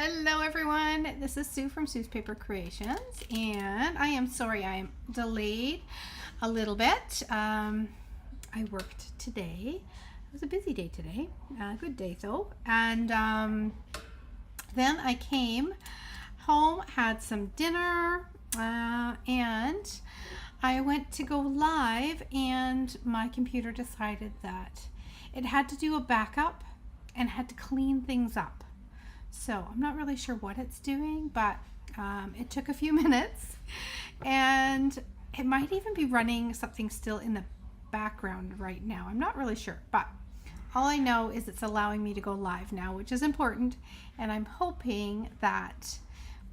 Hello everyone, this is Sue from Sue's Paper Creations, and I am sorry I am delayed a little bit. I worked today. It was a busy day today, good day though, and then I came home, had some dinner, and I went to go live, and my computer decided that it had to do a backup and had to clean things up. So I'm not really sure what it's doing, but it took a few minutes, and it might even be running something still in the background right now. I'm not really sure, but all I know is it's allowing me to go live now, which is important, and I'm hoping that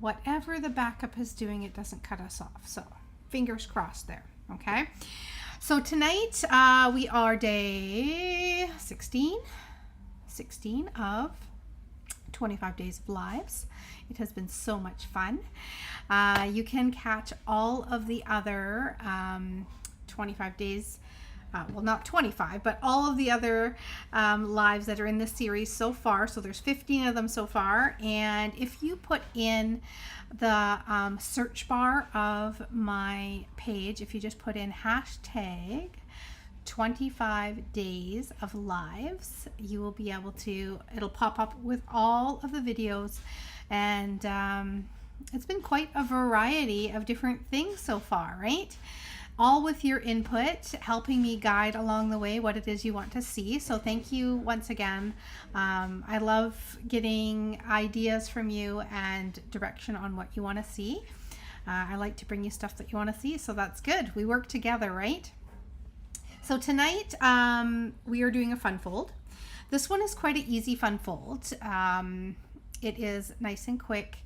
whatever the backup is doing, it doesn't cut us off. So fingers crossed there, okay? So tonight we are day 16 of 25 days of lives. It has been so much fun. You can catch all of the other 25 days, well, not 25, but all of the other lives that are in this series so far. So there's 15 of them so far. And if you put in the search bar of my page, if you just put in hashtag 25 days of lives, you will be able to, it'll pop up with all of the videos, and it's been quite a variety of different things so far, right? All with your input, helping me guide along the way what it is you want to see. So thank you once again. I love getting ideas from you and direction on what you want to see. I like to bring you stuff that you want to see, so that's good. We work together, right? So tonight we are doing a fun fold. This one is quite an easy fun fold. It is nice and quick.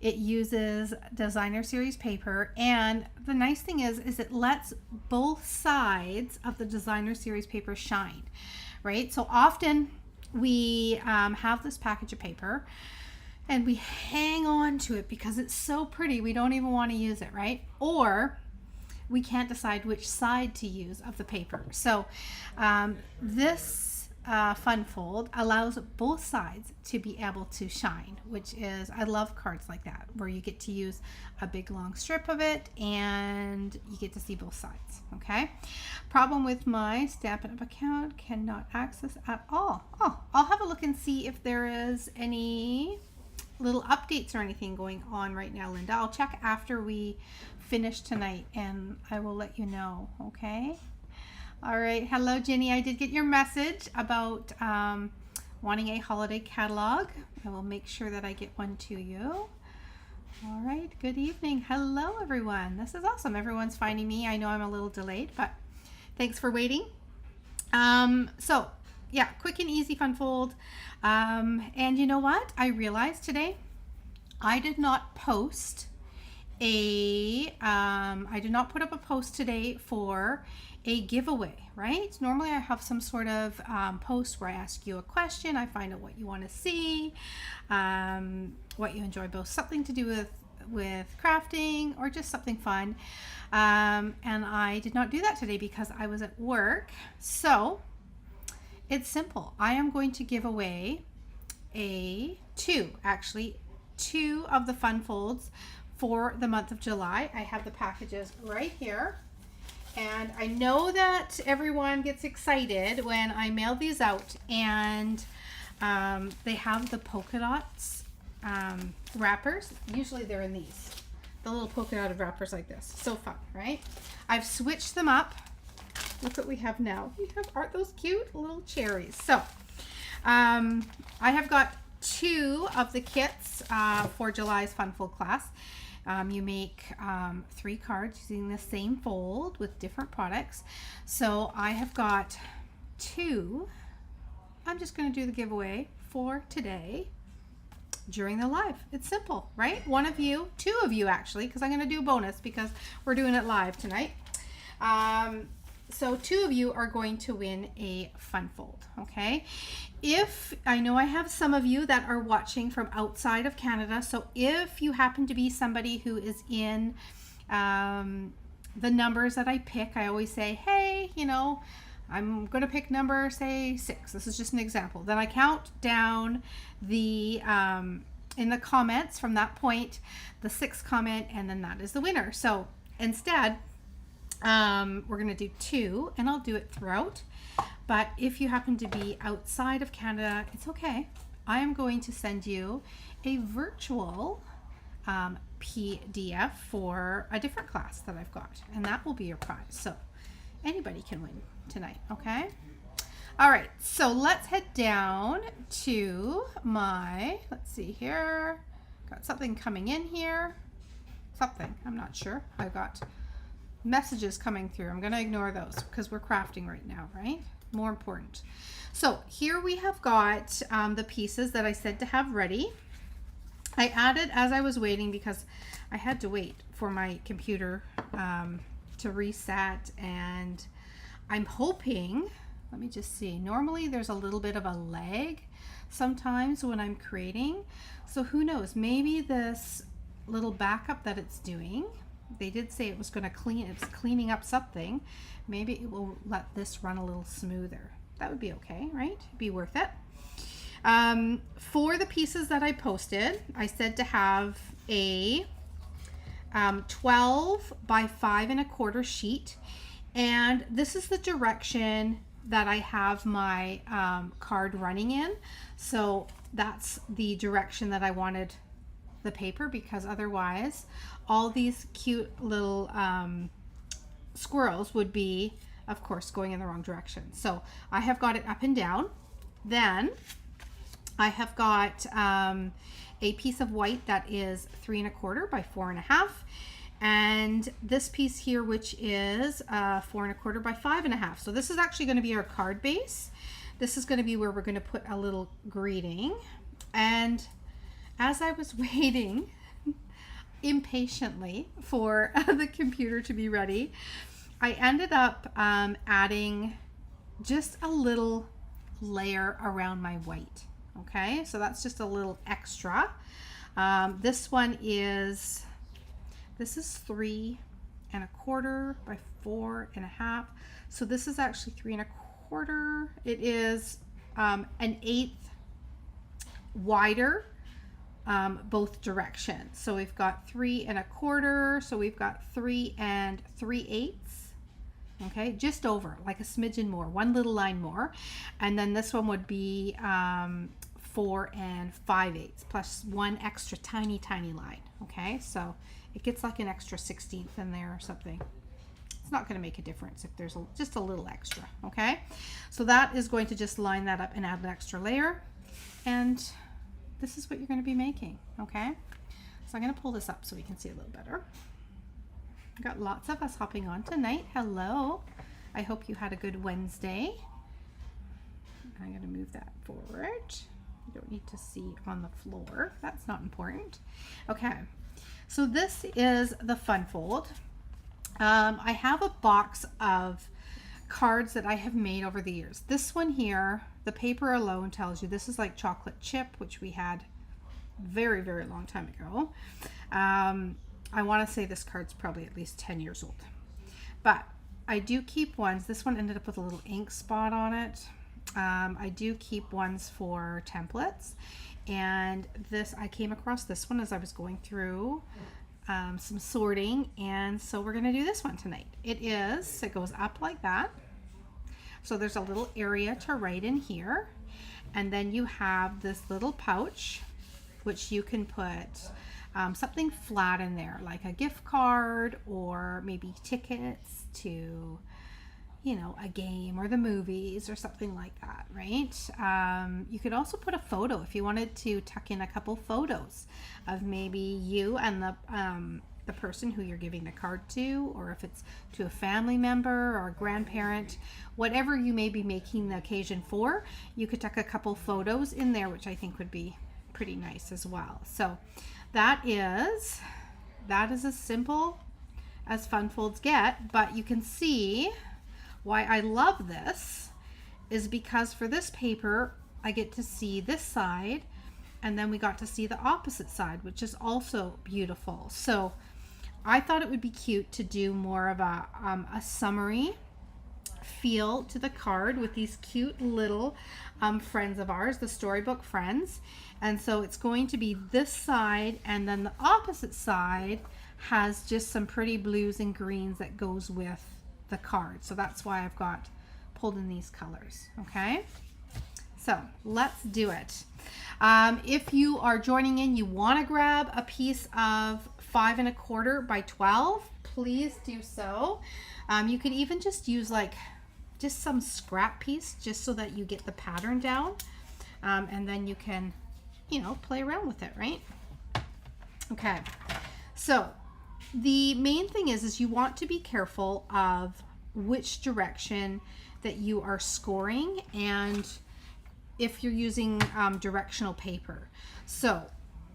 It uses designer series paper, and the nice thing is it lets both sides of the designer series paper shine, right? So often we have this package of paper and we hang on to it because it's so pretty we don't even want to use it, right? Or we can't decide which side to use of the paper. So this fun fold allows both sides to be able to shine, which is, I love cards like that, where you get to use a big long strip of it and you get to see both sides, okay? Problem with my Stampin' Up! Account, cannot access at all. Oh, I'll have a look and see if there is any little updates or anything going on right now, Linda. I'll check after we finish tonight and I will let you know, okay? All right, hello Jenny, I did get your message about wanting a holiday catalog. I will make sure that I get one to you. All right, good evening. Hello everyone. This is awesome. Everyone's finding me. I know I'm a little delayed, but thanks for waiting. So yeah, quick and easy fun fold. And you know what? I realized today I did not post I did not put up a post today for a giveaway, right? Normally I have some sort of post where I ask you a question, I find out what you want to see, what you enjoy, both something to do with crafting or just something fun. And I did not do that today because I was at work. So it's simple. I am going to give away two of the fun folds for the month of July. I have the packages right here. And I know that everyone gets excited when I mail these out, and they have the polka dots wrappers. Usually they're in these, the little polka dotted wrappers like this. So fun, right? I've switched them up. Look what we have now. We have, aren't those cute little cherries? So I have got two of the kits for July's Fun Fold class. You make 3 cards using the same fold with different products. So I have got 2. I'm just going to do the giveaway for today during the live. It's simple, right? 1 of you, 2 of you actually, because I'm going to do a bonus because we're doing it live tonight. So 2 of you are going to win a fun fold, okay? If, I know I have some of you that are watching from outside of Canada, so if you happen to be somebody who is in the numbers that I pick, I always say, hey, you know, I'm going to pick number, say 6. This is just an example. Then I count down the in the comments from that point, the 6th comment, and then that is the winner. So instead, we're going to do 2, and I'll do it throughout. But if you happen to be outside of Canada, it's okay. I am going to send you a virtual PDF for a different class that I've got, and that will be your prize. So anybody can win tonight, okay? All right, so let's head down to my, let's see here, got something coming in here, something, I'm not sure. I've got messages coming through. I'm gonna ignore those because we're crafting right now, right? More important. So here we have got the pieces that I said to have ready. I added as I was waiting because I had to wait for my computer to reset, and I'm hoping, let me just see, normally there's a little bit of a lag sometimes when I'm creating, so who knows, maybe this little backup that it's doing, they did say it was going to it's cleaning up something, maybe it will let this run a little smoother. That would be okay, right? Be worth it. For the pieces that I posted, I said to have a 12 by 5 1/4 sheet, and this is the direction that I have my card running in. So that's the direction that I wanted the paper, because otherwise all these cute little squirrels would be, of course, going in the wrong direction. So I have got it up and down. Then I have got a piece of white that is 3 1/4 by 4 1/2, and this piece here, which is 4 1/4 by 5 1/2. So this is actually going to be our card base. This is going to be where we're going to put a little greeting. And as I was waiting impatiently for the computer to be ready, I ended up adding just a little layer around my white. Okay, so that's just a little extra. This is 3 1/4 by 4 1/2. So this is actually 3 1/4. It is an 1/8 wider both directions. So we've got 3 1/4. So we've got 3 3/8. Okay, just over, like a smidgen more, one little line more. And then this one would be 4 5/8 plus one extra tiny line. Okay, so it gets like an extra 1/16 in there or something. It's not going to make a difference if there's just a little extra. Okay, so that is going to just line that up and add an extra layer, and this is what you're going to be making. Okay, so I'm going to pull this up so we can see a little better. We've got lots of us hopping on tonight. Hello, I hope you had a good Wednesday. I'm going to move that forward. You don't need to see on the floor. That's not important. Okay, so this is the Fun Fold. I have a box of cards that I have made over the years. This one here, the paper alone tells you this is like chocolate chip, which we had very, very long time ago. I want to say this card's probably at least 10 years old. But I do keep ones. This one ended up with a little ink spot on it. I do keep ones for templates. And this, I came across this one as I was going through some sorting. And so we're going to do this one tonight. It goes up like that. So there's a little area to write in here. And then you have this little pouch, which you can put something flat in there, like a gift card or maybe tickets to, you know, a game or the movies or something like that, right? You could also put a photo if you wanted to tuck in a couple photos of maybe you and the person who you're giving the card to, or if it's to a family member or a grandparent, whatever you may be making the occasion for, you could tuck a couple photos in there, which I think would be pretty nice as well. So that is as simple as Fun Folds get, but you can see why I love this is because for this paper I get to see this side, and then we got to see the opposite side, which is also beautiful. So I thought it would be cute to do more of a summary feel to the card with these cute little friends of ours, the storybook friends. And so it's going to be this side, and then the opposite side has just some pretty blues and greens that goes with the card. So that's why I've got pulled in these colors. Okay, so let's do it. If you are joining in, you want to grab a piece of 5 1/4 by 12, please do so. You could even just use like just some scrap piece just so that you get the pattern down, and then you can, you know, play around with it, right? Okay, so the main thing is you want to be careful of which direction that you are scoring, and if you're using directional paper. So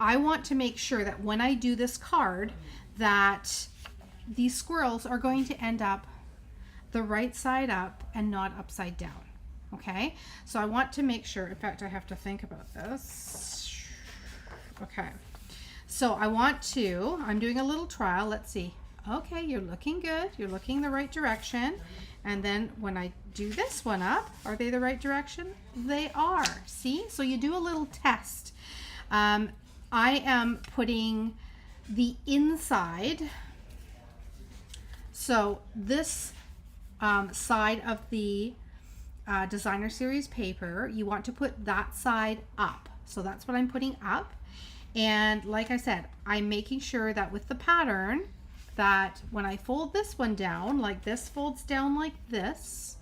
I want to make sure that when I do this card that these squirrels are going to end up the right side up and not upside down. Okay, so I want to make sure, in fact I have to think about this. Okay, so I'm doing a little trial. Let's see. Okay, you're looking good, you're looking the right direction. And then when I do this one up, are they the right direction? They are. See, so you do a little test. I am putting the inside, so this side of the designer series paper, you want to put that side up. So that's what I'm putting up. And like I said, I'm making sure that with the pattern that when I fold this one down, like this folds down like this.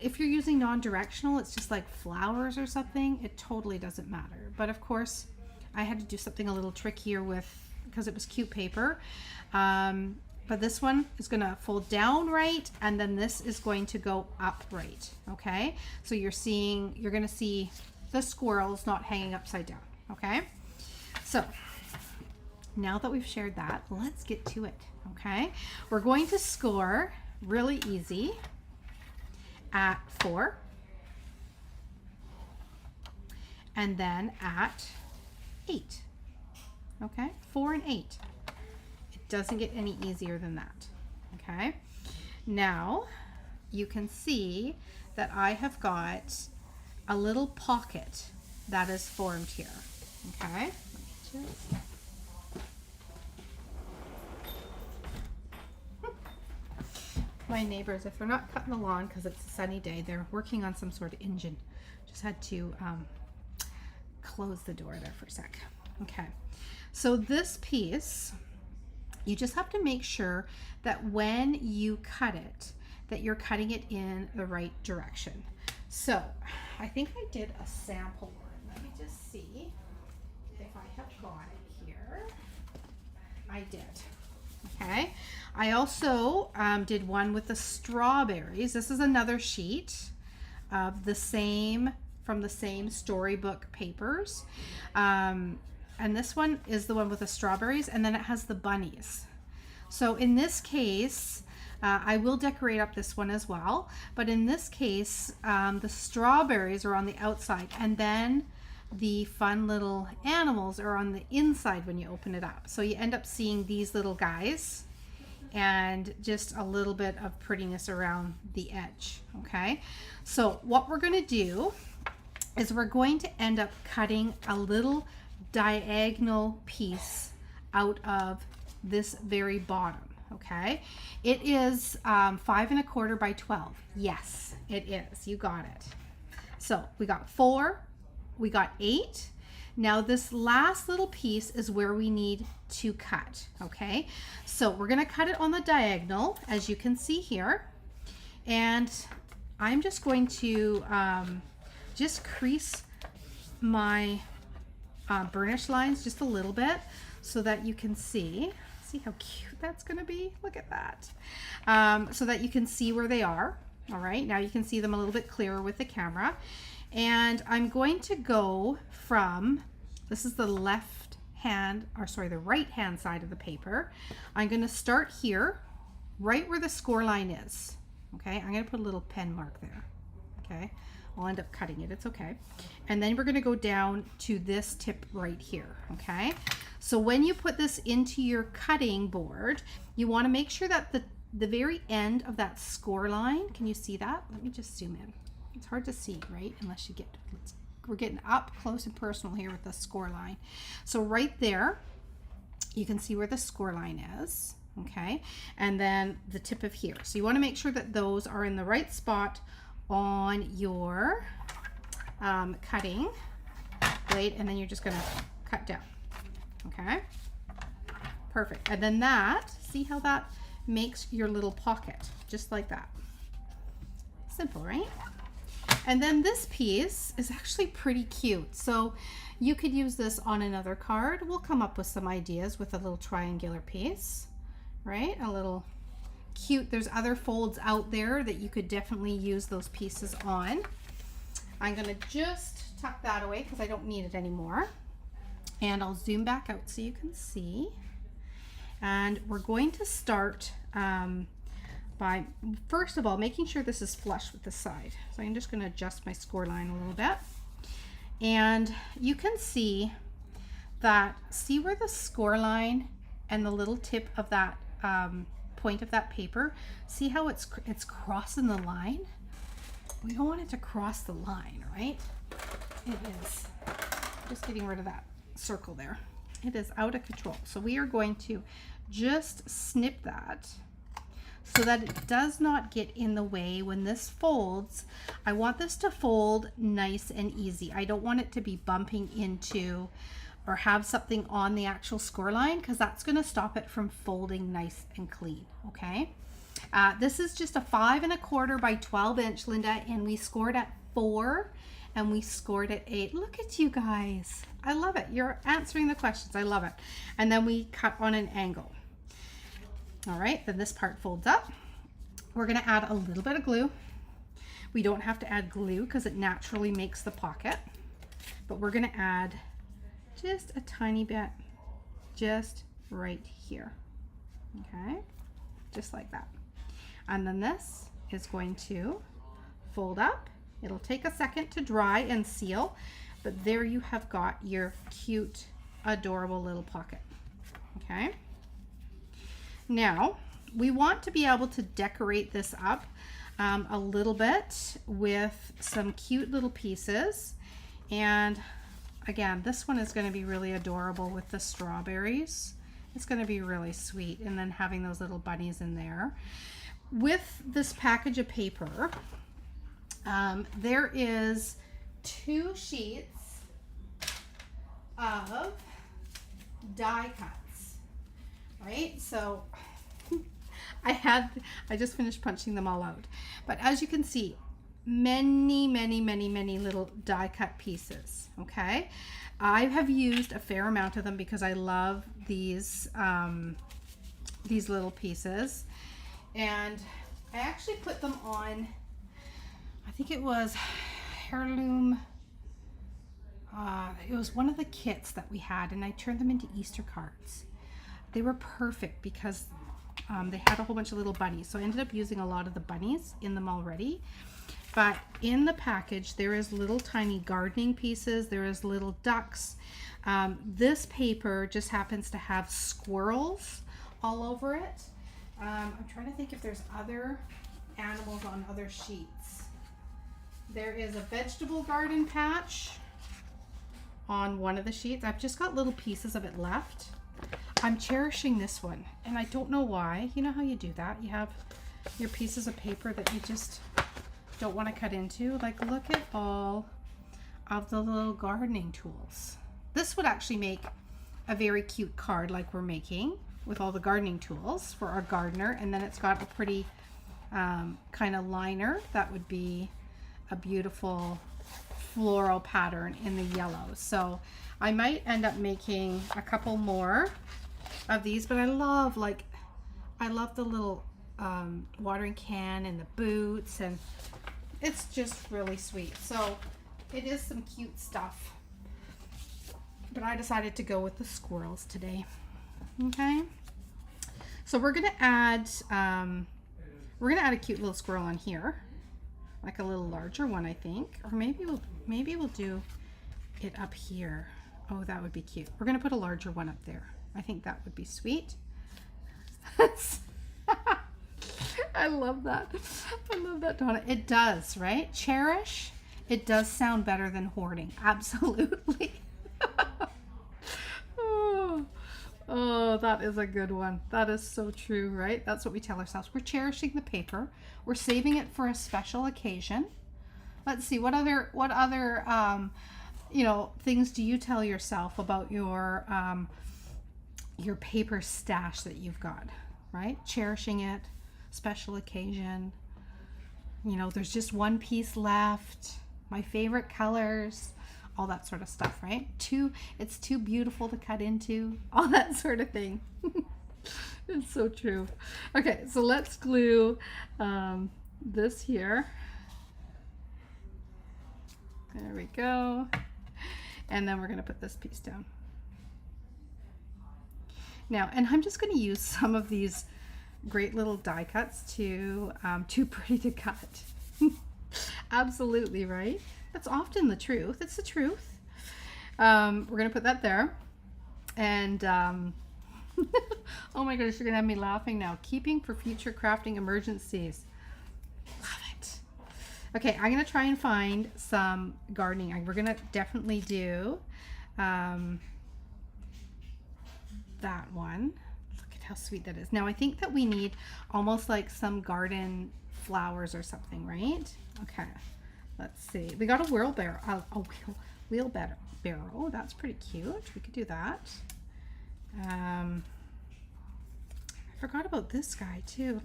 If you're using non-directional, it's just like flowers or something, it totally doesn't matter. But of course, I had to do something a little trickier because it was cute paper. But this one is gonna fold down right, and then this is going to go up right, okay? So you're gonna see the squirrels not hanging upside down, okay? So now that we've shared that, let's get to it, okay? We're going to score really easy at 4, and then at 8, okay? 4 and 8. It doesn't get any easier than that, okay? Now you can see that I have got a little pocket that is formed here, okay? My neighbors, if they're not cutting the lawn because it's a sunny day, they're working on some sort of engine. Just had to close the door there for a sec. Okay, so this piece, you just have to make sure that when you cut it, that you're cutting it in the right direction. So I think I did a sample one. Let me just see if I have got it here. I did. Okay, I also did one with the strawberries. This is another sheet of from the same storybook papers. And this one is the one with the strawberries, and then it has the bunnies. So in this case, I will decorate up this one as well, but in this case, the strawberries are on the outside, and then the fun little animals are on the inside when you open it up. So you end up seeing these little guys and just a little bit of prettiness around the edge, okay? So what we're gonna do is we're going to end up cutting a little diagonal piece out of this very bottom, okay? It is 5 1/4 by 12. Yes, it is, you got it. So we got 4, we got 8. Now this last little piece is where we need to cut, okay? So we're gonna cut it on the diagonal, as you can see here. And I'm just going to just crease my burnish lines just a little bit so that you can see how cute that's gonna be. Look at that. So that you can see where they are. All right, now you can see them a little bit clearer with the camera. And I'm going to go from, this is the right hand side of the paper. I'm going to start here, right where the score line is. Okay, I'm going to put a little pen mark there. Okay, I'll end up cutting it, it's okay. And then we're going to go down to this tip right here. Okay, so when you put this into your cutting board, you want to make sure that the very end of that score line. Can you see that? Let me just zoom in. It's hard to see, right? Unless you get, we're getting up close and personal here with the score line. So right there, you can see where the score line is, okay? And then the tip of here. So you want to make sure that those are in the right spot on your cutting blade, and then you're just gonna cut down, okay? Perfect. And then that, see how that makes your little pocket, just like that. Simple, right? And then this piece is actually pretty cute. So you could use this on another card. We'll come up with some ideas with a little triangular piece, right? A little cute. There's other folds out there that you could definitely use those pieces on. I'm gonna just tuck that away because I don't need it anymore. And I'll zoom back out so you can see. And we're going to start by, first of all, making sure this is flush with the side. So I'm just going to adjust my score line a little bit. And you can see that, see where the score line and the little tip of that point of that paper, see how it's crossing the line? We don't want it to cross the line, right? It is. Just getting rid of that circle there. It is out of control. So we are going to just snip that so that it does not get in the way when this folds. I want this to fold nice and easy. I don't want it to be bumping into or have something on the actual score line, because that's going to stop it from folding nice and clean, okay? This is just a 5 1/4 by 12 inch, Linda, and we scored at 4 and we scored at 8. Look at you guys. I love it. You're answering the questions. I love it. And then we cut on an angle. All right, then this part folds up. We're going to add a little bit of glue. We don't have to add glue because it naturally makes the pocket, but we're going to add just a tiny bit just right here. Okay, just like that. And then this is going to fold up. It'll take a second to dry and seal, but there you have got your cute, adorable little pocket. Okay. Now, we want to be able to decorate this up a little bit with some cute little pieces. And again, this one is going to be really adorable with the strawberries. It's going to be really sweet. And then having those little bunnies in there. With this package of paper, there is 2 sheets of die cuts, right? So I just finished punching them all out. But as you can see, many little die cut pieces, okay? I have used a fair amount of them because I love these little pieces. And I actually put them on, I think it was Heirloom, it was one of the kits that we had, and I turned them into Easter cards. They were perfect because they had a whole bunch of little bunnies, so I ended up using a lot of the bunnies in them already. But in the package there is little tiny gardening pieces, there is little ducks. This paper just happens to have squirrels all over it. I'm trying to think if there's other animals on other sheets. There is a vegetable garden patch on one of the sheets. I've just got little pieces of it left. I'm cherishing this one, and I don't know why. You know how you do that? You have your pieces of paper that you just don't want to cut into. Like, look at all of the little gardening tools. This would actually make a very cute card like we're making, with all the gardening tools for our gardener. And then it's got a pretty kind of liner that would be a beautiful floral pattern in the yellow. So I might end up making a couple more of these, but I love the little watering can and the boots, and it's just really sweet. So it is some cute stuff, but I decided to go with the squirrels today. Okay, so we're gonna add a cute little squirrel on here, like a little larger one, I think, or maybe we'll do it up here. Oh, that would be cute. We're gonna put a larger one up there. I think that would be sweet. I love that. I love that, Donna. It does, right? Cherish. It does sound better than hoarding. Absolutely. Oh, oh, that is a good one. That is so true, right? That's what we tell ourselves. We're cherishing the paper. We're saving it for a special occasion. Let's see, what other you know, things do you tell yourself about your paper stash that you've got, right? Cherishing it, special occasion. You know, there's just one piece left. My favorite colors, all that sort of stuff, right? It's too beautiful to cut into, all that sort of thing. It's so true. Okay, so let's glue this here. There we go. And then we're going to put this piece down. Now, and I'm just going to use some of these great little die cuts too pretty to cut. Absolutely, right? That's often the truth. It's the truth. We're going to put that there. And oh my goodness, you're going to have me laughing now. Keeping for future crafting emergencies. Love it. Okay, I'm going to try and find some gardening. We're going to definitely do that one. Look at how sweet that is. Now, I think that we need almost like some garden flowers or something, right? Okay, let's see. We got a wheelbarrow. Wheelbarrow. That's pretty cute. We could do that. I forgot about this guy too.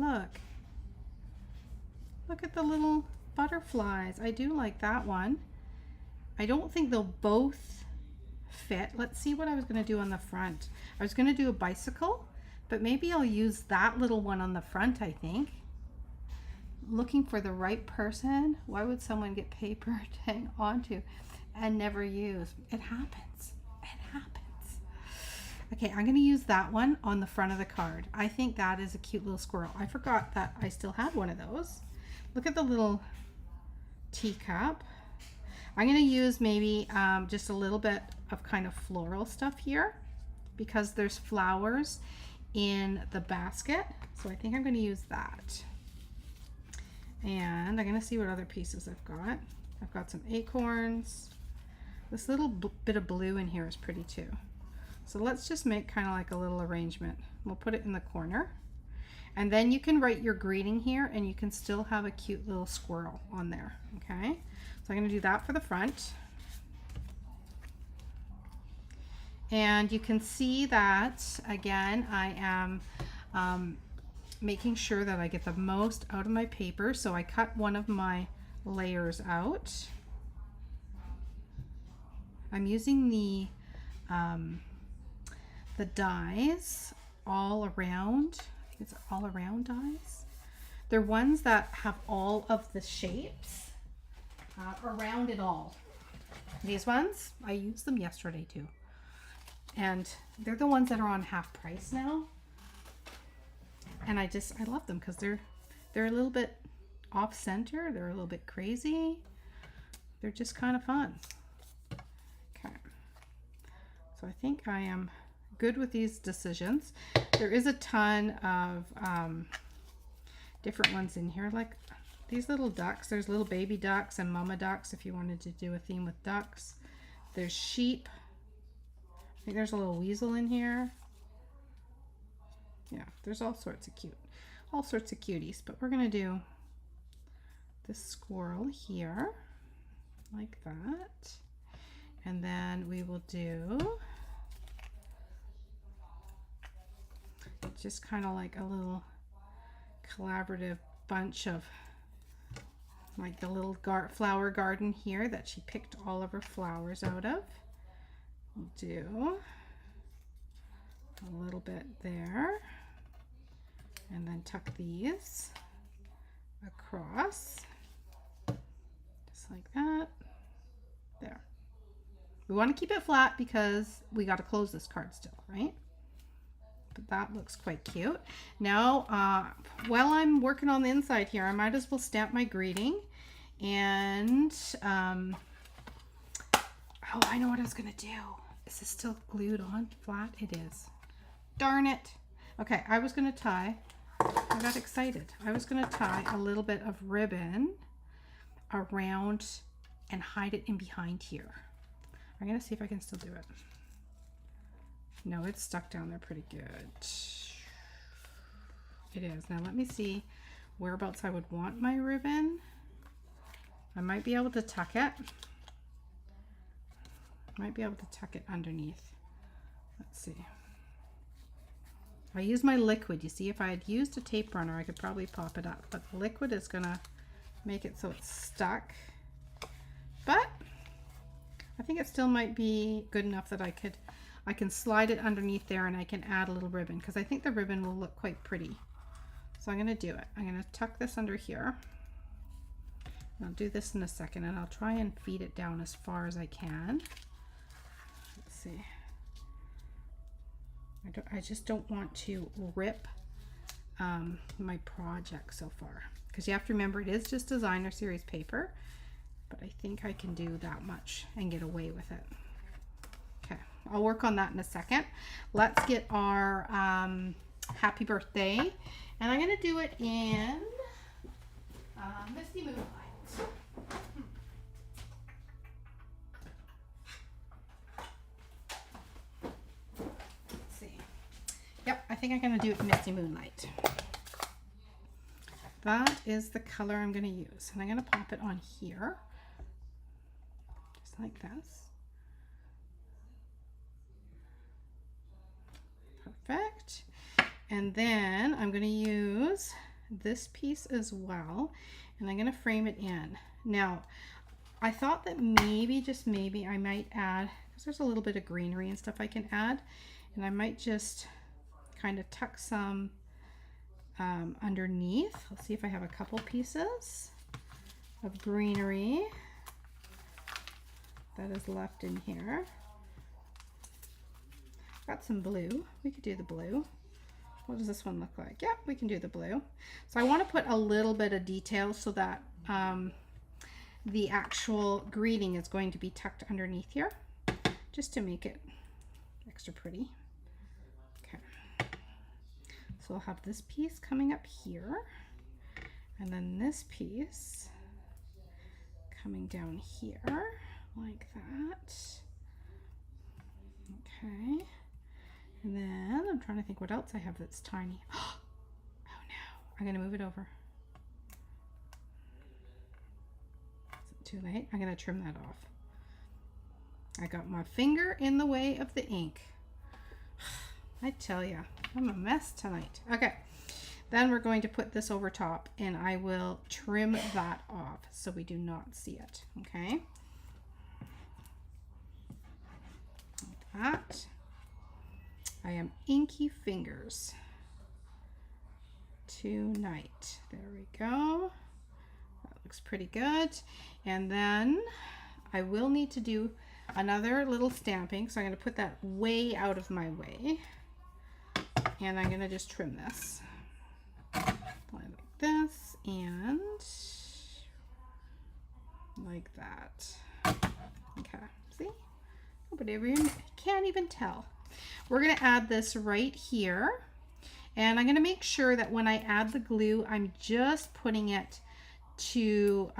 Look at the little butterflies. I do like that one. I don't think they'll both fit. Let's see what I was going to do on the front. I was going to do a bicycle, but maybe I'll use that little one on the front, I think. Looking for the right person. Why would someone get paper to hang onto and never use? It happens. It happens. Okay, I'm going to use that one on the front of the card. I think that is a cute little squirrel. I forgot that I still had one of those. Look at the little teacup. I'm going to use maybe just a little bit of kind of floral stuff here because there's flowers in the basket. So I think I'm going to use that. And I'm going to see what other pieces I've got. I've got some acorns. This little bit of blue in here is pretty too. So let's just make kind of like a little arrangement. We'll put it in the corner. And then you can write your greeting here and you can still have a cute little squirrel on there, okay? So I'm going to do that for the front. And you can see that, again, I am making sure that I get the most out of my paper. So I cut one of my layers out. I'm using the dies all around. I think it's all around dies. They're ones that have all of the shapes around it all. These ones, I used them yesterday too. And they're the ones that are on half price now. And I love them because they're a little bit off center. They're a little bit crazy. They're just kind of fun. Okay. So I think I am good with these decisions. There is a ton of different ones in here, like these little ducks. There's little baby ducks and mama ducks if you wanted to do a theme with ducks. There's sheep. I think there's a little weasel in here. Yeah, there's all sorts of cuties, but we're gonna do this squirrel here like that, and then we will do just kind of like a little collaborative bunch of like the little flower garden here that she picked all of her flowers out of. We'll do a little bit there and then tuck these across just like that. There. We want to keep it flat because we got to close this card still, right? But that looks quite cute. Now, while I'm working on the inside here, I might as well stamp my greeting. And, oh, I know what I was going to do. Is this still glued on flat? It is. Darn it. Okay, I was going to tie I got excited. I was going to tie a little bit of ribbon around and hide it in behind here. I'm going to see if I can still do it. No, it's stuck down there pretty good. It is. Now let me see whereabouts I would want my ribbon. I might be able to tuck it. Might be able to tuck it underneath. Let's see. I use my liquid. You see, if I had used a tape runner, I could probably pop it up, but the liquid is gonna make it so it's stuck. But I think it still might be good enough that I can slide it underneath there and I can add a little ribbon, because I think the ribbon will look quite pretty. So I'm gonna do it. I'm gonna tuck this under here. I'll do this in a second, and I'll try and feed it down as far as I can. Let's see. I just don't want to rip my project so far, because you have to remember it is just designer series paper, but I think I can do that much and get away with it. Okay, I'll work on that in a second. Let's get our happy birthday, and I'm going to do it in Misty Moonlight. Yep, I think I'm going to do it Misty Moonlight. That is the color I'm going to use. And I'm going to pop it on here. Just like this. Perfect. And then I'm going to use this piece as well. And I'm going to frame it in. Now, I thought that maybe, just maybe, I might add, because there's a little bit of greenery and stuff I can add. And I might just kind of tuck some underneath. Let's see if I have a couple pieces of greenery that is left in here. Got some blue. We could do the blue. What does this one look like? Yep, we can do the blue. So I want to put a little bit of detail so that the actual greeting is going to be tucked underneath here, just to make it extra pretty. So I'll have this piece coming up here, and then this piece coming down here like that. Okay. And then I'm trying to think what else I have that's tiny. Oh no, I'm gonna move it over. Is it too late? I'm gonna trim that off. I got my finger in the way of the ink. I tell ya, I'm a mess tonight. Okay, then we're going to put this over top, and I will trim that off so we do not see it. Okay, like that. I am inky fingers tonight. There we go. That looks pretty good. And then I will need to do another little stamping, so I'm going to put that way out of my way. And I'm going to just trim this like this and like that. Okay, see? Nobody ever can't even tell. We're going to add this right here, and I'm going to make sure that when I add the glue, I'm just putting it to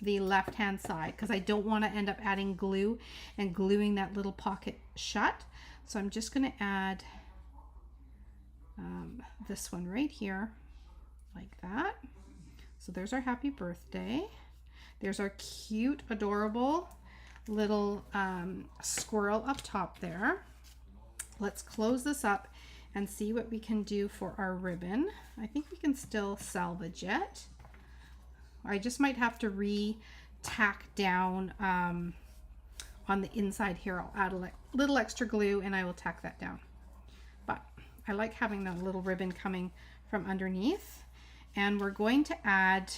the left hand side, because I don't want to end up adding glue and gluing that little pocket shut. So I'm just going to add this one right here like that. So there's our happy birthday. There's our cute, adorable little squirrel up top there. Let's close this up and see what we can do for our ribbon. I think we can still salvage it. I just might have to re-tack down on the inside here. I'll add a little extra glue and I will tack that down. But I like having the little ribbon coming from underneath. And we're going to add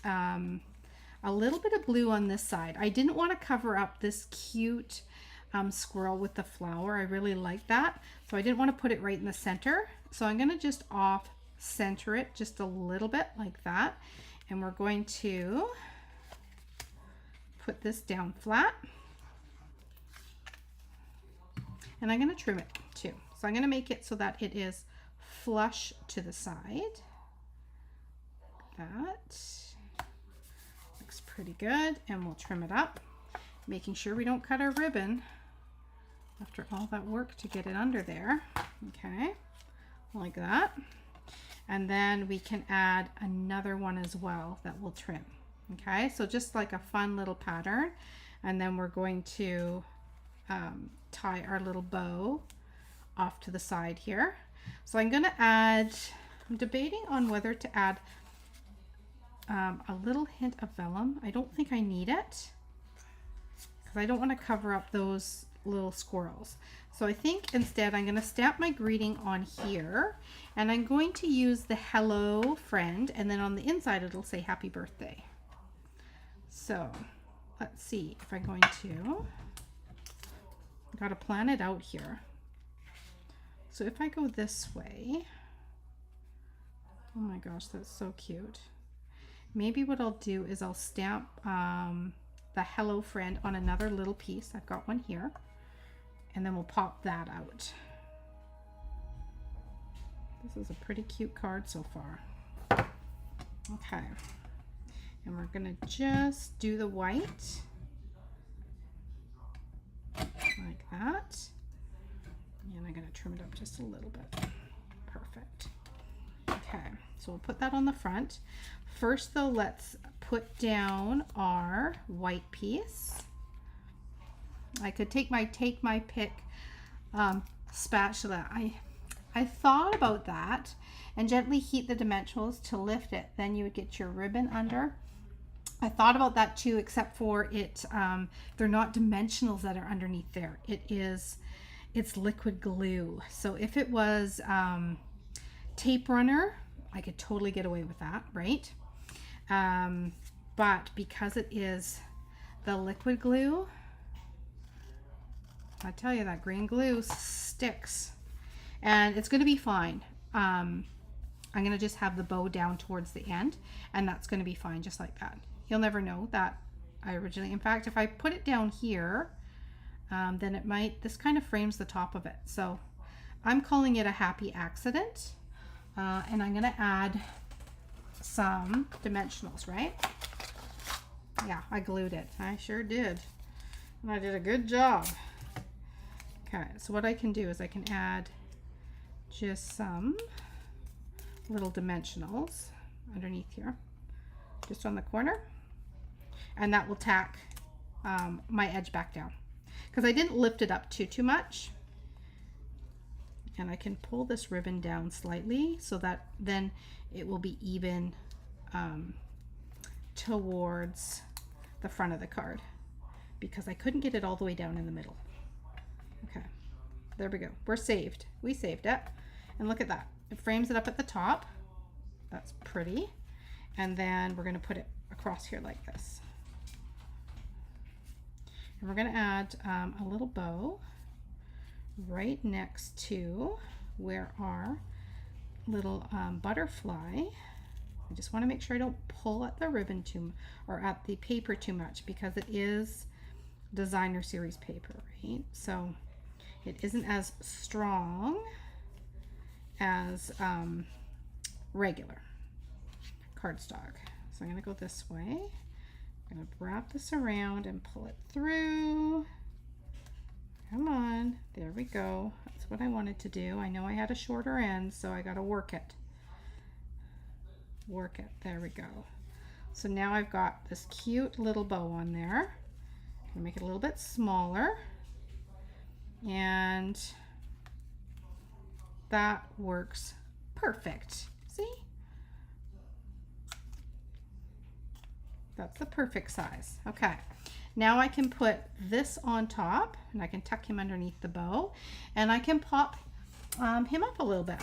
a little bit of blue on this side. I didn't want to cover up this cute squirrel with the flower. I really like that. So I didn't want to put it right in the center. So I'm going to just off center it just a little bit like that. And we're going to put this down flat. And I'm going to trim it too. So I'm going to make it so that it is flush to the side. That looks pretty good, and we'll trim it up, making sure we don't cut our ribbon after all that work to get it under there. Okay, like that. And then we can add another one as well that we'll trim. Okay, so just like a fun little pattern. And then we're going to tie our little bow off to the side here. So I'm going to add, I'm debating on whether to add a little hint of vellum. I don't think I need it because I don't want to cover up those little squirrels. So I think instead I'm going to stamp my greeting on here, and I'm going to use the hello friend, and then on the inside it'll say happy birthday. So let's see if I'm going to, got to plan it out here. So if I go this way, oh my gosh, that's so cute. Maybe what I'll do is I'll stamp the hello friend on another little piece. I've got one here, and then we'll pop that out. This is a pretty cute card so far. Okay, and we're gonna just do the white like that, and I'm gonna trim it up just a little bit. Perfect. Okay, so we'll put that on the front. First though, let's put down our white piece. I could take my pick spatula. I thought about that, and gently heat the dimensionals to lift it. Then you would get your ribbon under. I thought about that too, except for it, they're not dimensionals that are underneath there. It's liquid glue. So if it was tape runner, I could totally get away with that, right? But because it is the liquid glue, I tell you, that green glue sticks, and it's going to be fine. I'm going to just have the bow down towards the end, and that's going to be fine just like that. You'll never know that I originally, in fact, if I put it down here, then it might, this kind of frames the top of it. So I'm calling it a happy accident, and I'm going to add some dimensionals, right? Yeah, I glued it. I sure did. And I did a good job. Okay, so what I can do is I can add just some little dimensionals underneath here, just on the corner, and that will tack my edge back down, because I didn't lift it up too much. And I can pull this ribbon down slightly so that then it will be even towards the front of the card, because I couldn't get it all the way down in the middle. Okay, there we go. We're saved. We saved it. And look at that. It frames it up at the top. That's pretty. And then we're going to put it across here like this. And we're going to add a little bow right next to where our little butterfly. I just want to make sure I don't pull at the ribbon or at the paper too much, because it is designer series paper, right? So it isn't as strong as regular cardstock. So I'm going to go this way. I'm going to wrap this around and pull it through. Come on, there we go. That's what I wanted to do. I know I had a shorter end, so I got to work it. Work it. There we go. So now I've got this cute little bow on there. I'm going to make it a little bit smaller. And that works perfect. See? That's the perfect size. Okay. Now I can put this on top, and I can tuck him underneath the bow, and I can pop him up a little bit.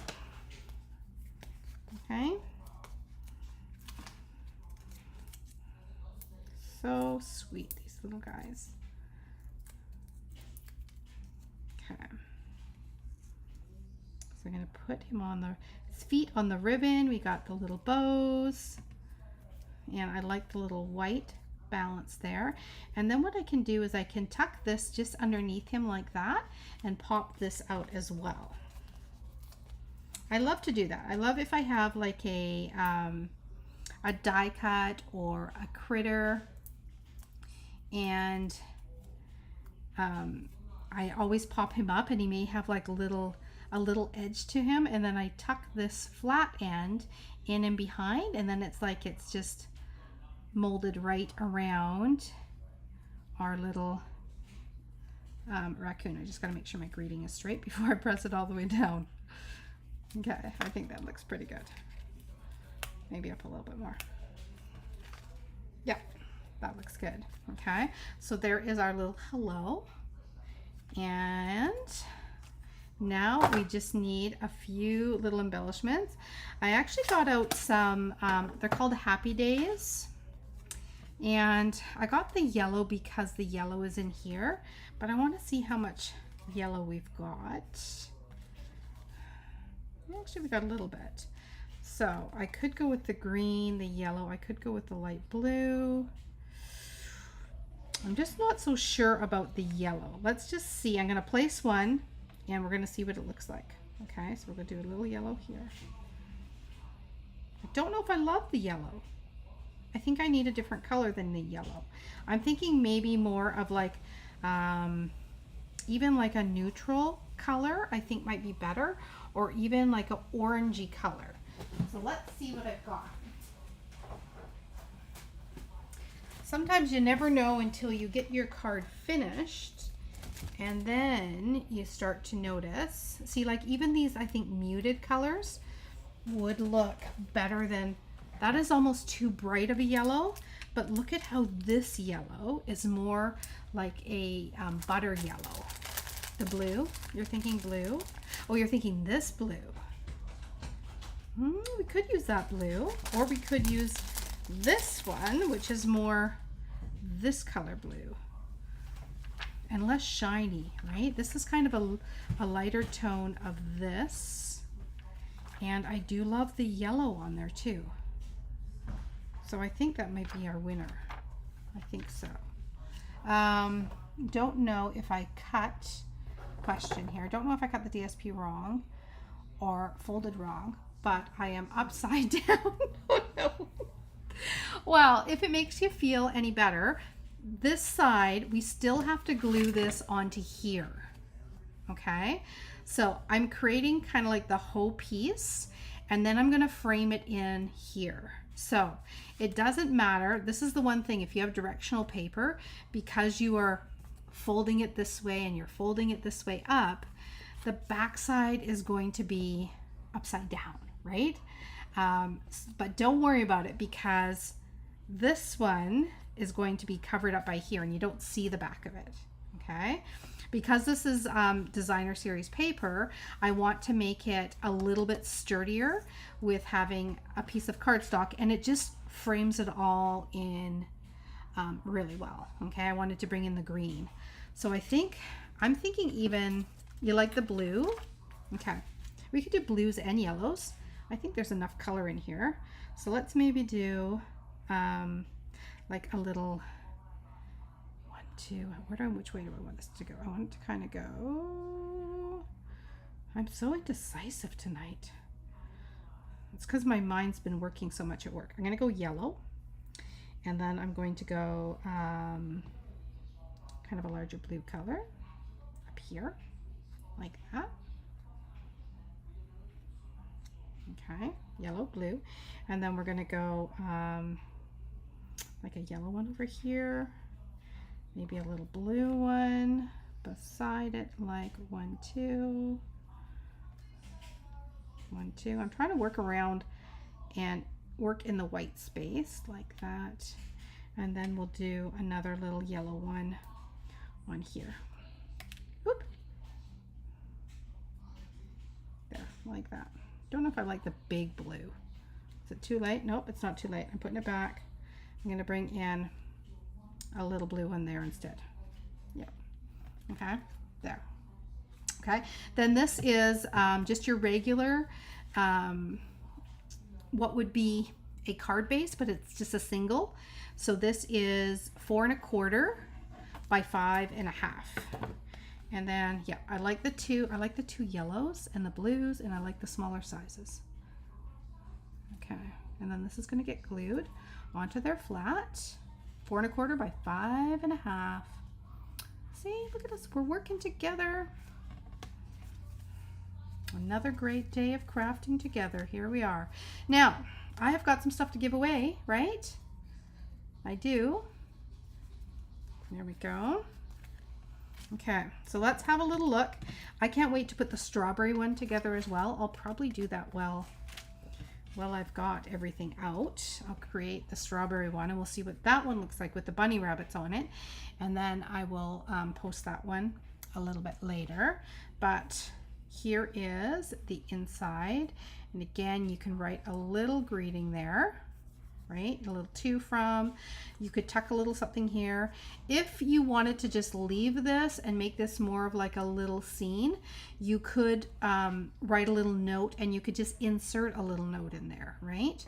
Okay. So sweet, these little guys. Okay. So I'm going to put him on his feet on the ribbon. We got the little bows, and I like the little white balance there. And then what I can do is I can tuck this just underneath him like that and pop this out as well. I love to do that. I love if I have like a die cut or a critter, and I always pop him up, and he may have like a little edge to him, and then I tuck this flat end in and behind, and then it's like it's just molded right around our little raccoon. I just got to make sure my greeting is straight before I press it all the way down. Okay, I think that looks pretty good. Maybe up a little bit more. Yeah, that looks good. Okay, so there is our little hello. And now we just need a few little embellishments. I actually got out some, they're called Happy Days. And I got the yellow because the yellow is in here, but I want to see how much yellow we've got. Actually, we got a little bit. So I could go with the green, the yellow. I could go with the light blue. I'm just not so sure about the yellow. Let's just see. I'm going to place one, and we're going to see what it looks like. Okay, so we're going to do a little yellow here. I don't know if I love the yellow. I think I need a different color than the yellow. I'm thinking maybe more of like, even like a neutral color, I think might be better, or even like an orangey color. So let's see what I've got. Sometimes you never know until you get your card finished, and then you start to notice. See, like even these, I think muted colors would look better than, that is almost too bright of a yellow, but look at how this yellow is more like a butter yellow. The blue, you're thinking blue? Oh, you're thinking this blue. We could use that blue, or we could use this one, which is more this color blue and less shiny, right? This is kind of a lighter tone of this, and I do love the yellow on there too. So I think that might be our winner. I think so. Don't know if I cut, question here, don't know if I cut the DSP wrong or folded wrong, but I am upside down. Oh no. Well, if it makes you feel any better, this side, we still have to glue this onto here. Okay, so I'm creating kind of like the whole piece, and then I'm going to frame it in here. So it doesn't matter. This is the one thing, if you have directional paper, because you are folding it this way and you're folding it this way up, the back side is going to be upside down, right? But don't worry about it, because this one is going to be covered up by here and you don't see the back of it. Okay, because this is designer series paper, I want to make it a little bit sturdier with having a piece of cardstock, and it just frames it all in really well. Okay, I wanted to bring in the green, so I'm thinking even, you like the blue? Okay, we could do blues and yellows. I think there's enough color in here, so let's maybe do like a little 1, 2, which way do I want this to go? I want it to kind of go, I'm so indecisive tonight. It's because my mind's been working so much at work. I'm going to go yellow, and then I'm going to go kind of a larger blue color up here, like that. Okay, yellow, blue, and then we're going to go like a yellow one over here, maybe a little blue one beside it, like 1, 2, 1, 2. I'm trying to work around and work in the white space like that, and then we'll do another little yellow one on here. Whoop. There, like that. Don't know if I like the big blue. Is it too late? Nope, it's not too late. I'm putting it back. I'm going to bring in a little blue one there instead. Yep. Okay, there. Okay, then this is just your regular, what would be a card base, but it's just a single. So this is 4 1/4 by 5 1/2. And then, yeah, I like the two yellows and the blues, and I like the smaller sizes. Okay, and then this is going to get glued onto their flat, 4 1/4 by 5 1/2. See, look at us, we're working together. Another great day of crafting together. Here we are. Now, I have got some stuff to give away, right? I do. There we go. Okay, so let's have a little look. I can't wait to put the strawberry one together as well. I'll probably do that while I've got everything out. I'll create the strawberry one, and we'll see what that one looks like with the bunny rabbits on it. And then I will post that one a little bit later. But here is the inside. And again, you can write a little greeting there, right? A little to from. You could tuck a little something here. If you wanted to just leave this and make this more of like a little scene, you could write a little note, and you could just insert a little note in there, right?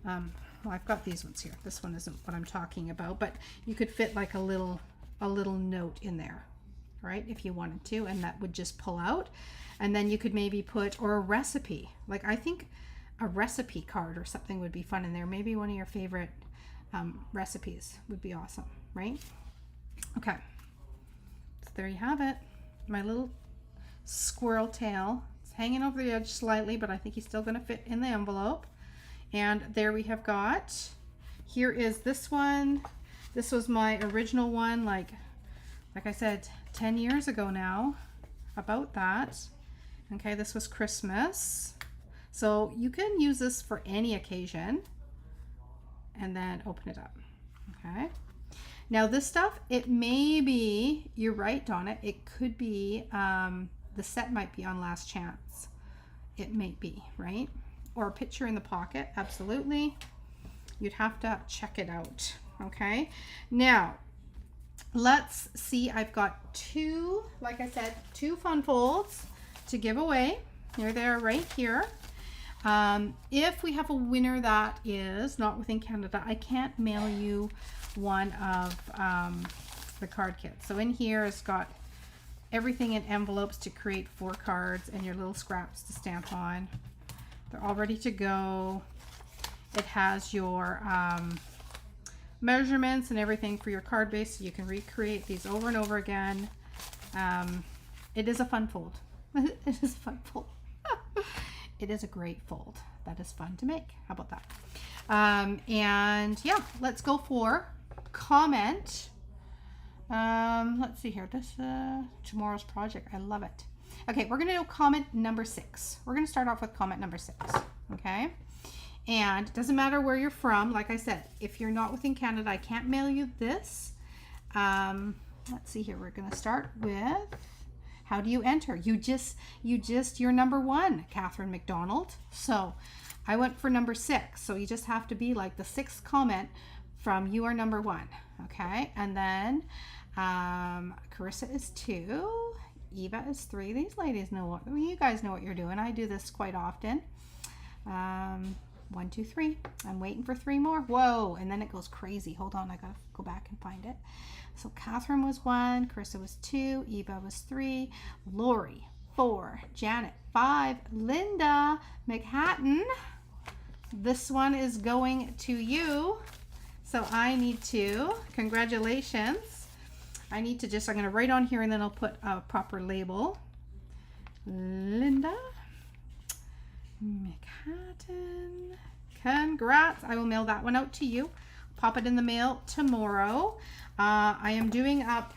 Well, I've got these ones here. This one isn't what I'm talking about, but you could fit like a little note in there, right? If you wanted to, and that would just pull out. And then you could maybe put, or a recipe. Like I think a recipe card or something would be fun in there. Maybe one of your favorite recipes would be awesome, right? Okay, so there you have it. My little squirrel tail. It's hanging over the edge slightly, but I think he's still gonna fit in the envelope. And there we have got, here is this one. This was my original one, like I said, 10 years ago now, about that. Okay, this was Christmas. So you can use this for any occasion, and then open it up. Okay. Now this stuff, it may be, you're right, Donna, it could be, the set might be on last chance. It may be, right? Or a picture in the pocket, absolutely. You'd have to check it out, okay? Now, let's see, I've got two, like I said, 2 fun folds to give away. Here they are right here. If we have a winner that is not within Canada, I can't mail you one of the card kits. So in here it's got everything in envelopes to create 4 cards and your little scraps to stamp on. They're all ready to go. It has your measurements and everything for your card base, so you can recreate these over and over again. It is a fun fold. It is a fun fold. It is a great fold. That is fun to make. How about that? And yeah, let's go for comment. Let's see here. This tomorrow's project. I love it. Okay, we're gonna do comment number 6. We're gonna start off with comment number 6. Okay, and it doesn't matter where you're from. Like I said, if you're not within Canada, I can't mail you this. Let's see here. We're gonna start with, how do you enter? You're number 1, Catherine McDonald. So I went for number 6. So you just have to be like the 6th comment from you are number 1. Okay. And then Carissa is 2. Eva is 3. These ladies know what, you guys know what you're doing. I do this quite often. 1, 2, 3. I'm waiting for 3 more. Whoa. And then it goes crazy. Hold on. I gotta go back and find it. So Catherine was 1, Carissa was 2, Eva was 3, Lori 4, Janet 5, Linda McHatton. This one is going to you. So I need to, congratulations. I need to just, I'm going to write on here and then I'll put a proper label. Linda McHatton. Congrats. I will mail that one out to you. Pop it in the mail tomorrow. I am doing up,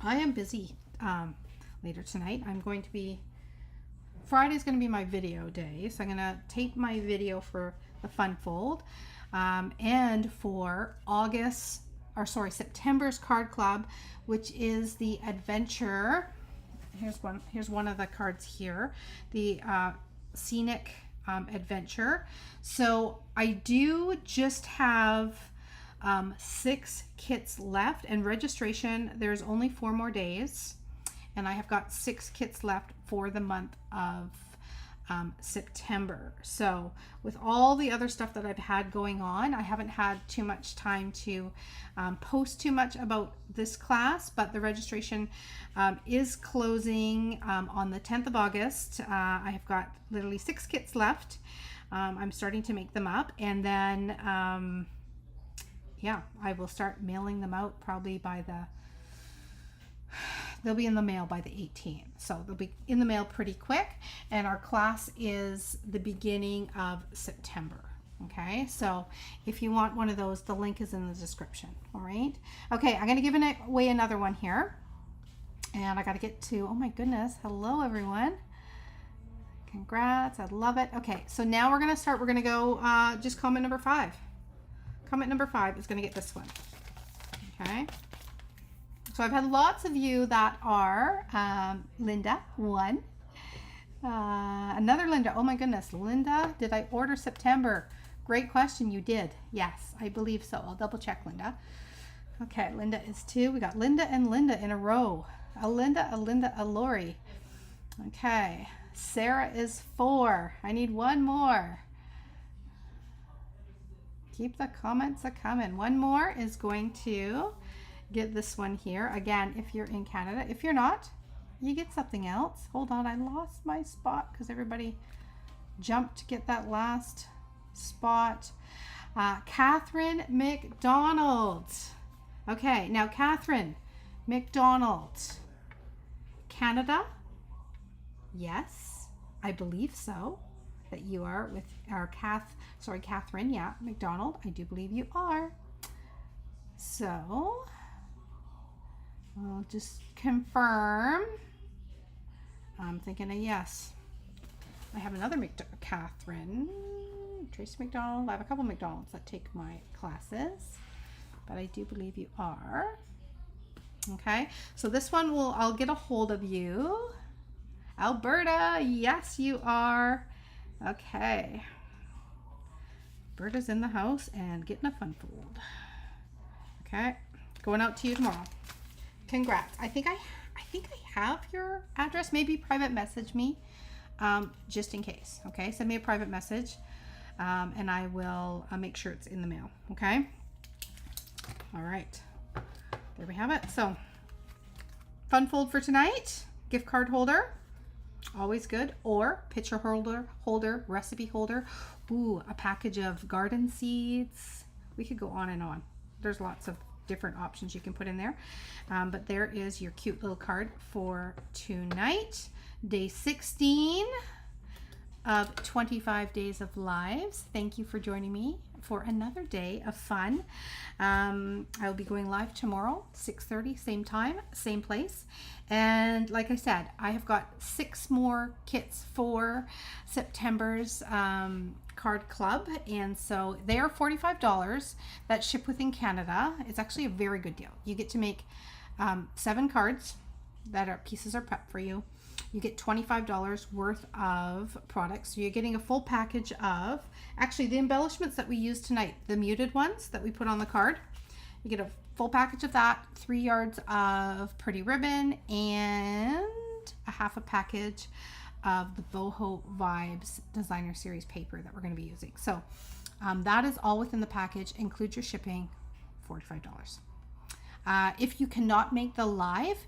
I am busy later tonight. I'm going to be, Friday's going to be my video day. So I'm going to tape my video for the Fun Fold. And for September's card club, which is the adventure. Here's one of the cards here. The scenic adventure. So I do just have 6 kits left, and registration, there's only 4 more days, and I have got 6 kits left for the month of September. So with all the other stuff that I've had going on, I haven't had too much time to post too much about this class, but the registration is closing on the 10th of August. I have got literally 6 kits left. I'm starting to make them up, and then yeah, I will start mailing them out probably by they'll be in the mail by the 18th. So they'll be in the mail pretty quick. And our class is the beginning of September. Okay, so if you want one of those, the link is in the description. All right. Okay, I'm going to give away another one here. And I got to get to, oh my goodness. Hello, everyone. Congrats. I love it. Okay, so now we're going to start. We're going to go just comment number 5. Comment number 5 is going to get this one. Okay. So I've had lots of you that are Linda, 1. Another Linda. Oh my goodness. Linda, did I order September? Great question. You did. Yes, I believe so. I'll double check, Linda. Okay, Linda is 2. We got Linda and Linda in a row. A Linda, a Lori. Okay. Sarah is 4. I need one more. Keep the comments a-coming. One more is going to get this one here. Again, if you're in Canada. If you're not, you get something else. Hold on, I lost my spot because everybody jumped to get that last spot. Catherine McDonald. Okay, now Catherine McDonald. Canada? Yes, I believe so. That you are with our Catherine, yeah, McDonald. I do believe you are. So I'll just confirm. I'm thinking a yes. I have another Catherine, Tracy McDonald. I have a couple McDonalds that take my classes, but I do believe you are. Okay, so this one I'll get a hold of you. Alberta, yes, you are. Okay. Alberta's in the house and getting a fun fold. Okay, going out to you tomorrow. Congrats. I think I have your address. Maybe private message me, just in case. Okay, send me a private message, and I will make sure it's in the mail. Okay. All right. There we have it. So, fun fold for tonight. Gift card holder, always good. Or picture holder, recipe holder. Ooh, a package of garden seeds. We could go on and on. There's lots of different options you can put in there, but there is your cute little card for tonight, day 16 of 25 days of lives. Thank you for joining me for another day of fun. I will be going live tomorrow, 6:30, same time, same place. And like I said, I have got 6 more kits for September's card club, and so they are $45 that ship within Canada. It's actually a very good deal. You get to make 7 cards that are pieces are prepped for you. You get $25 worth of products. So you're getting a full package of, actually the embellishments that we use tonight, the muted ones that we put on the card. You get a full package of that, 3 yards of pretty ribbon, and a half a package of the Boho Vibes Designer Series paper that we're going to be using. So that is all within the package, includes your shipping, $45. If you cannot make the live,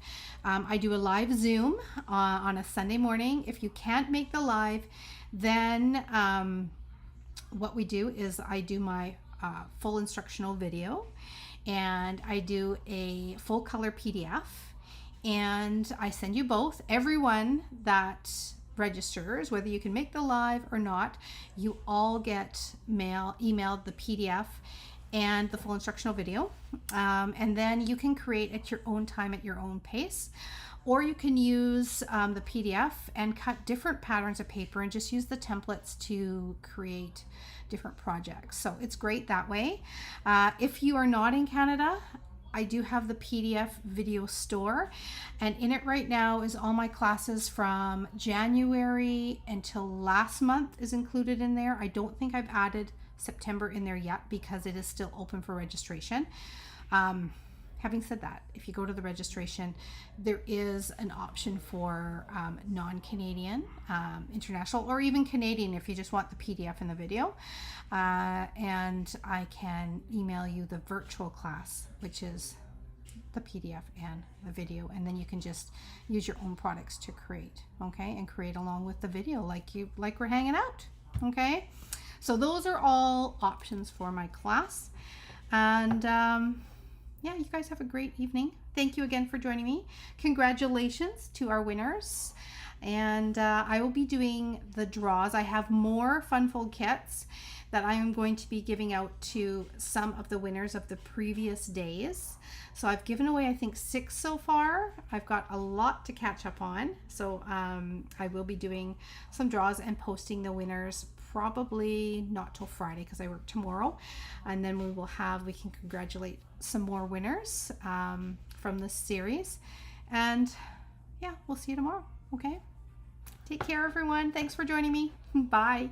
I do a live Zoom on a Sunday morning. If you can't make the live, then what we do is I do my full instructional video, and I do a full color PDF, and I send you both. Everyone that registers, whether you can make the live or not, you all get emailed the PDF and the full instructional video, and then you can create at your own time, at your own pace, or you can use the PDF and cut different patterns of paper and just use the templates to create different projects. So it's great that way. If you are not in Canada, I do have the PDF video store, and in it right now is all my classes from January until last month is included in there. I don't think I've added September in there yet because it is still open for registration. having said that, if you go to the registration, there is an option for non-Canadian, international, or even Canadian if you just want the PDF and the video. And I can email you the virtual class, which is the PDF and the video, and then you can just use your own products to create, okay, and create along with the video like we're hanging out, okay. So those are all options for my class, and yeah, you guys have a great evening. Thank you again for joining me. Congratulations to our winners, and I will be doing the draws. I have more Fun Fold kits that I am going to be giving out to some of the winners of the previous days. So I've given away, I think, 6 so far. I've got a lot to catch up on. So I will be doing some draws and posting the winners probably not till Friday because I work tomorrow. And then we can congratulate some more winners from this series. And yeah, we'll see you tomorrow, okay? Take care, everyone. Thanks for joining me. Bye.